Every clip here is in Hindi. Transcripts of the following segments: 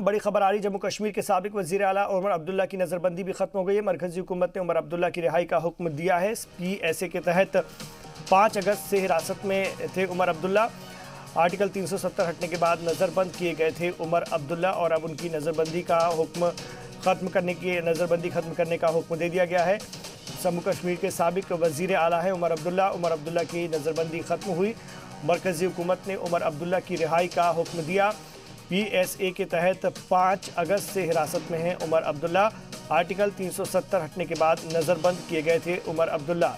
बड़ी खबर आ रही, जम्मू कश्मीर के साबिक वजीर आला उमर अब्दुल्ला की नज़रबंदी भी खत्म हो गई है। मरकजी हुकूमत ने उमर अब्दुल्ला की रिहाई का हुक्म दिया है। PSA के तहत 5 अगस्त से हिरासत में थे उमर अब्दुल्ला। आर्टिकल 370 हटने के बाद नज़रबंद किए गए थे उमर अब्दुल्ला और अब उनकी नज़रबंदी खत्म करने का हुक्म दे दिया गया है। जम्मू कश्मीर के साबिक वजीर आला है उमर अब्दुल्ला। उमर अब्दुल्ला की नज़रबंदी खत्म हुई। मरकजी हुकूमत ने उमर अब्दुल्ला की रिहाई का हुक्म दिया। PSA के तहत 5 अगस्त से हिरासत में हैं उमर अब्दुल्ला। आर्टिकल 370 हटने के बाद नज़रबंद किए गए थे उमर अब्दुल्ला।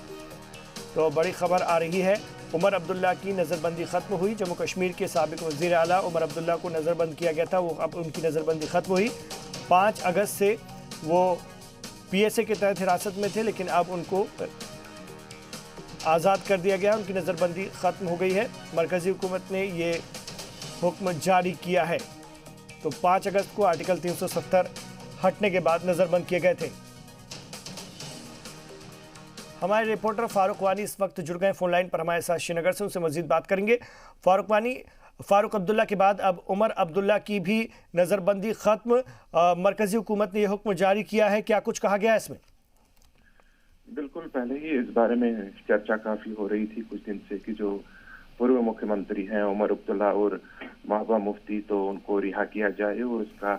तो बड़ी खबर आ रही है, उमर अब्दुल्ला की नज़रबंदी खत्म हुई। जम्मू कश्मीर के साबिक वज़ीर आला उमर अब्दुल्ला को नज़रबंद किया गया था, वो अब उनकी नज़रबंदी खत्म हुई। 5 अगस्त से वो PSA के तहत हिरासत में थे, लेकिन अब उनको आज़ाद कर दिया गया, उनकी नज़रबंदी खत्म हो गई है। मरकजी हुकूमत ने ये हुक्म जारी किया है। तो 5 अगस्त को आर्टिकल 370 हटने के बाद नजरबंद किए गए थे। हमारे रिपोर्टर फारूक वानी इस वक्त जुड़ गए फोन लाइन पर हमारे साथ श्रीनगर से, उनसे मजीद बात करेंगे। फारूक वानी, फारूक अब्दुल्ला के बाद अब उमर अब्दुल्ला की भी नजरबंदी खत्म, मरकजी हुकूमत ने यह हुक्म जारी किया है, क्या कुछ कहा गया है इसमें? बिल्कुल, पहले ही इस बारे में चर्चा काफी हो रही थी कुछ दिन से कि जो पूर्व मुख्यमंत्री हैं उमर अब्दुल्ला और महबूबा मुफ्ती, तो उनको रिहा किया जाए। और इसका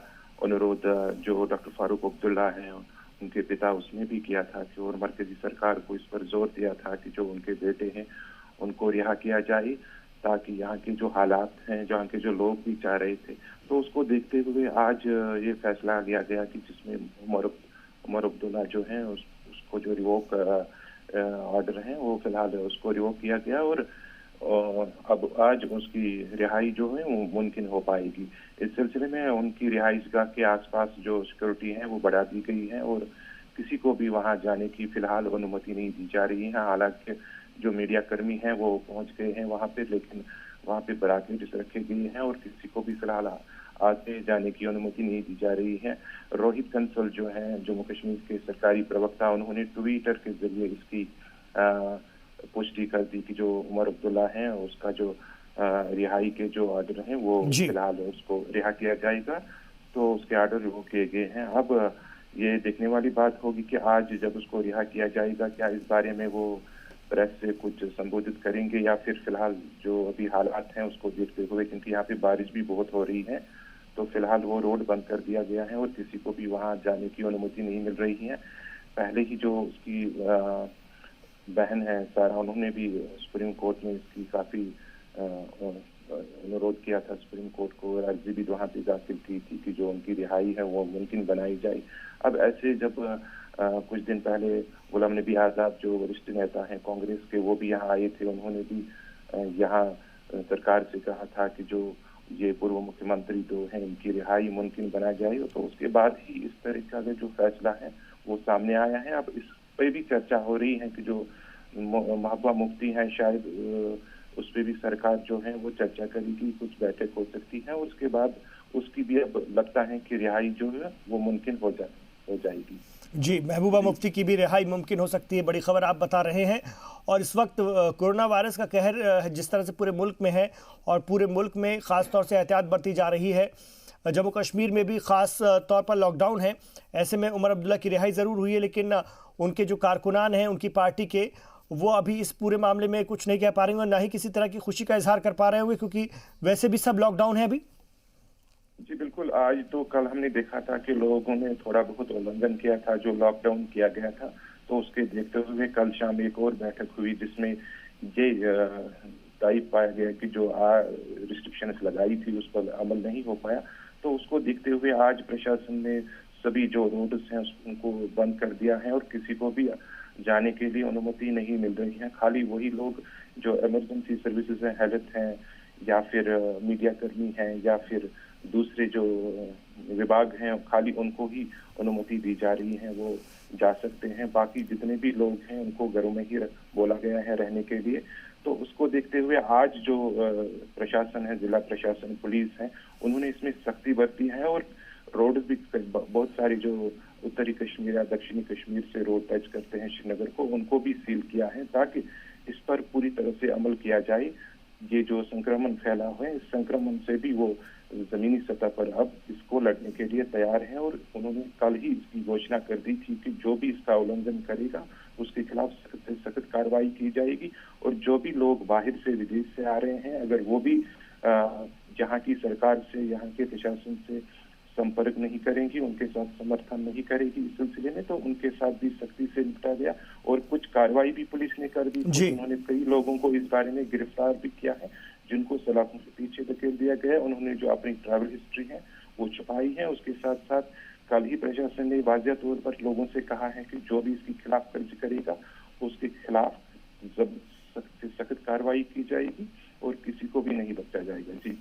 अनुरोध जो डॉक्टर फारूक अब्दुल्ला हैं उनके पिता, उसने भी किया था कि और मरकजी सरकार को इस पर जोर दिया था कि जो उनके बेटे हैं उनको रिहा किया जाए, ताकि यहाँ के जो हालात हैं, जहाँ के जो लोग भी चाह रहे थे, तो उसको देखते हुए आज ये फैसला लिया गया कि जिसमें उमर अब्दुल्ला जो है उसको जो रिवोक ऑर्डर है वो फिलहाल उसको रिवोक किया गया और अब आज उसकी रिहाई जो है वो मुमकिन हो पाएगी। इस सिलसिले में उनकी रिहाइशगाह के आसपास जो सिक्योरिटी है वो बढ़ा दी गई है और किसी को भी वहां जाने की फिलहाल अनुमति नहीं दी जा रही है। हालांकि जो मीडिया कर्मी हैं वो पहुंच गए हैं वहां पे, लेकिन वहां पे बैरिकेड्स रखे गए हैं और किसी को भी फिलहाल आते जाने की अनुमति नहीं दी जा रही है। रोहित कंसल जो है जम्मू कश्मीर के सरकारी प्रवक्ता, उन्होंने ट्विटर के जरिए इसकी पुष्टि कर दी कि जो उमर अब्दुल्ला है उसका जो रिहाई के जो ऑर्डर हैं वो फिलहाल उसको रिहा किया जाएगा। तो उसके ऑर्डर वो किए गए हैं। अब ये देखने वाली बात होगी कि आज जब उसको रिहा किया जाएगा, क्या इस बारे में वो प्रेस से कुछ संबोधित करेंगे या फिर फिलहाल जो अभी हालात हैं उसको देखते हुए, क्योंकि यहाँ पे बारिश भी बहुत हो रही है, तो फिलहाल वो रोड बंद कर दिया गया है और किसी को भी वहां जाने की अनुमति नहीं मिल रही है। पहले ही जो उसकी बहन है सारा, उन्होंने भी सुप्रीम कोर्ट में इसकी काफी अनुरोध किया था सुप्रीम कोर्ट को, और अर्जी भी वहां पे दाखिल की थी कि जो उनकी रिहाई है वो मुमकिन बनाई जाए। अब ऐसे जब कुछ दिन पहले गुलाम नबी आजाद जो वरिष्ठ नेता हैं कांग्रेस के, वो भी यहाँ आए थे, उन्होंने भी यहाँ सरकार से कहा था कि जो ये पूर्व मुख्यमंत्री जो है इनकी रिहाई मुमकिन बना जाए। तो उसके बाद ही इस तरह का जो फैसला है वो सामने आया है। अब इस पर भी चर्चा हो रही है कि जो महबूबा मुफ्ती हैं शायद उस पर भी सरकार जो है वो चर्चा करेगी, कुछ बैठक हो सकती है और उसके बाद उसकी भी अब लगता है कि रिहाई जो है वो मुमकिन हो जाएगी। जी, महबूबा मुफ्ती की भी रिहाई मुमकिन हो सकती है, बड़ी खबर आप बता रहे हैं। और इस वक्त कोरोना वायरस का कहर जिस तरह से पूरे मुल्क में है और पूरे मुल्क में ख़ास तौर से एहतियात बरती जा रही है, जम्मू कश्मीर में भी ख़ास तौर पर लॉकडाउन है। ऐसे में उमर अब्दुल्ला की रिहाई ज़रूर हुई है, लेकिन उनके जो कारकुनान हैं उनकी पार्टी के, वो अभी इस पूरे मामले में कुछ नहीं कह पा रहे हैं और ना ही किसी तरह की खुशी का इजहार कर पा रहे होंगे, क्योंकि वैसे भी सब लॉकडाउन है अभी। जी बिल्कुल, आज तो कल हमने देखा था कि लोगों ने थोड़ा बहुत उल्लंघन किया था जो लॉकडाउन किया गया था, तो उसके देखते हुए कल शाम एक और बैठक हुई जिसमें ये तय पाया गया कि जो रिस्ट्रिक्शंस लगाई थी उस पर अमल नहीं हो पाया। तो उसको देखते हुए आज प्रशासन ने सभी जो रोड्स हैं उनको बंद कर दिया है और किसी को भी जाने के लिए अनुमति नहीं मिल रही है। खाली वही लोग जो इमरजेंसी सर्विसेज हैं, हेल्थ हैं या फिर मीडिया कर्मी हैं या फिर दूसरे जो विभाग हैं, खाली उनको ही अनुमति दी जा रही है, वो जा सकते हैं। बाकी जितने भी लोग हैं उनको घरों में ही बोला गया है रहने के लिए। तो उसको देखते हुए आज जो प्रशासन है, जिला प्रशासन, पुलिस है, उन्होंने इसमें सख्ती बरती है और रोड भी बहुत सारी जो उत्तरी कश्मीर या दक्षिणी कश्मीर से रोड टच करते हैं श्रीनगर को, उनको भी सील किया है ताकि इस पर पूरी तरह से अमल किया जाए। ये जो संक्रमण फैला हुआ है, इस संक्रमण से भी वो जमीनी सतह पर अब इसको लड़ने के लिए तैयार हैं और उन्होंने कल ही इसकी घोषणा कर दी थी कि जो भी इसका उल्लंघन करेगा उसके खिलाफ सख्त से सख्त कार्रवाई की जाएगी। और जो भी लोग बाहर से विदेश से आ रहे हैं, अगर वो भी यहाँ की सरकार से, यहाँ के प्रशासन से संपर्क नहीं करेंगी, उनके साथ समर्थन नहीं करेगी इस सिलसिले में, तो उनके साथ भी सख्ती से निपटा गया। और कुछ कार्रवाई भी पुलिस ने कर दी। उन्होंने कई लोगों को इस बारे में गिरफ्तार भी किया है, जिनको सलाखों के पीछे धकेल दिया गया। उन्होंने जो अपनी ट्रैवल हिस्ट्री है वो छुपाई है। उसके साथ साथ कल ही प्रशासन ने वाज़ेह तौर पर लोगों से कहा है कि जो भी इसके खिलाफ कर्ज करेगा उसके खिलाफ सख्त से सख्त कार्रवाई की जाएगी और किसी को भी नहीं बख्शा जाएगा। जी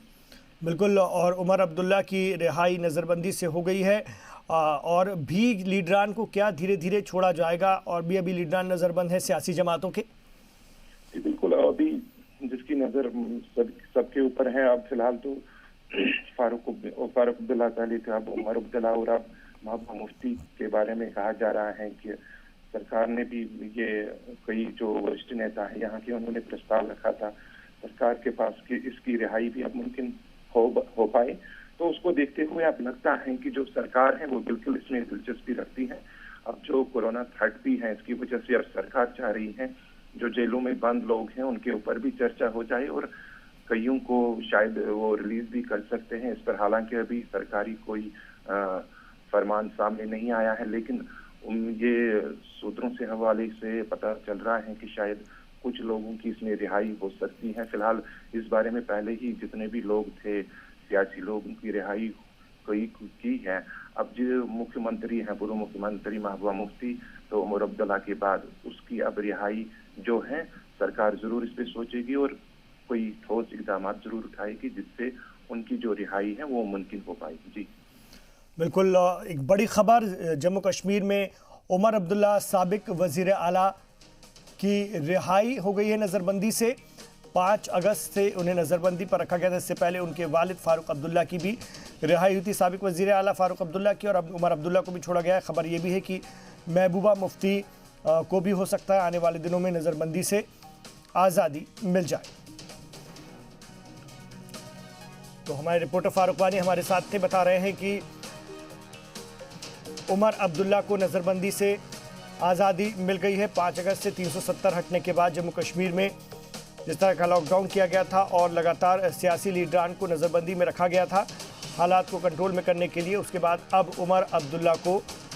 बिल्कुल। और उमर अब्दुल्ला की रिहाई नज़रबंदी से हो गई है, और भी लीडरान को क्या धीरे धीरे छोड़ा जाएगा? और भी अभी लीडरान नज़रबंद है सियासी जमातों के? बिल्कुल, अभी जिसकी नज़र सबके ऊपर है, अब फिलहाल तो फारूक अब्दुल्ला पहले थे, अब उमर अब्दुल्ला और अब महबूबा मुफ्ती के बारे में कहा जा रहा है कि सरकार ने भी ये कई जो वरिष्ठ नेता हैं यहाँ के, उन्होंने प्रस्ताव रखा था सरकार के पास कि इसकी रिहाई भी अब मुमकिन हो पाए। तो उसको देखते हुए अब लगता है कि जो सरकार है वो बिल्कुल इसमें दिलचस्पी रखती है। अब जो कोरोना थ्रेट भी है, इसकी वजह से अब सरकार चाह रही है जो जेलों में बंद लोग हैं उनके ऊपर भी चर्चा हो जाए और कईयों को शायद वो रिलीज भी कर सकते हैं इस पर। हालांकि अभी सरकारी कोई फरमान सामने नहीं आया है, लेकिन ये सूत्रों से हवाले से पता चल रहा है कि शायद कुछ लोगों की इसमें रिहाई हो सकती है। फिलहाल इस बारे में पहले ही जितने भी लोग थे सियासी लोग, उनकी रिहाई कई की है। अब जो मुख्यमंत्री हैं, पूर्व मुख्यमंत्री महबूबा मुफ्ती, तो उमर अब्दुल्ला के बाद उसकी अब रिहाई जो है सरकार जरूर इस पे सोचेगी और कोई ठोस इकदाम जरूर उठाएगी जिससे उनकी जो रिहाई है वो मुमकिन हो पाएगी। जी बिल्कुल। एक बड़ी खबर जम्मू कश्मीर में उमर अब्दुल्ला साबिक वजीर आला की रिहाई हो गई है नज़रबंदी से। 5 अगस्त से उन्हें नज़रबंदी पर रखा गया था। इससे पहले उनके वालिद फारूक अब्दुल्ला की भी रिहाई हुई थी, साबिक वज़ीर आला फारूक अब्दुल्ला की, और अब उमर अब्दुल्ला को भी छोड़ा गया है। खबर ये भी है कि महबूबा मुफ्ती को भी हो सकता है आने वाले दिनों में नज़रबंदी से आज़ादी मिल जाए। तो हमारे रिपोर्टर फारूक वानी हमारे साथ थे, बता रहे हैं कि उमर अब्दुल्ला को नज़रबंदी से आज़ादी मिल गई है। 5 अगस्त से 370 हटने के बाद जम्मू कश्मीर में जिस तरह का लॉकडाउन किया गया था और लगातार सियासी लीडरान को नज़रबंदी में रखा गया था हालात को कंट्रोल में करने के लिए, उसके बाद अब उमर अब्दुल्ला को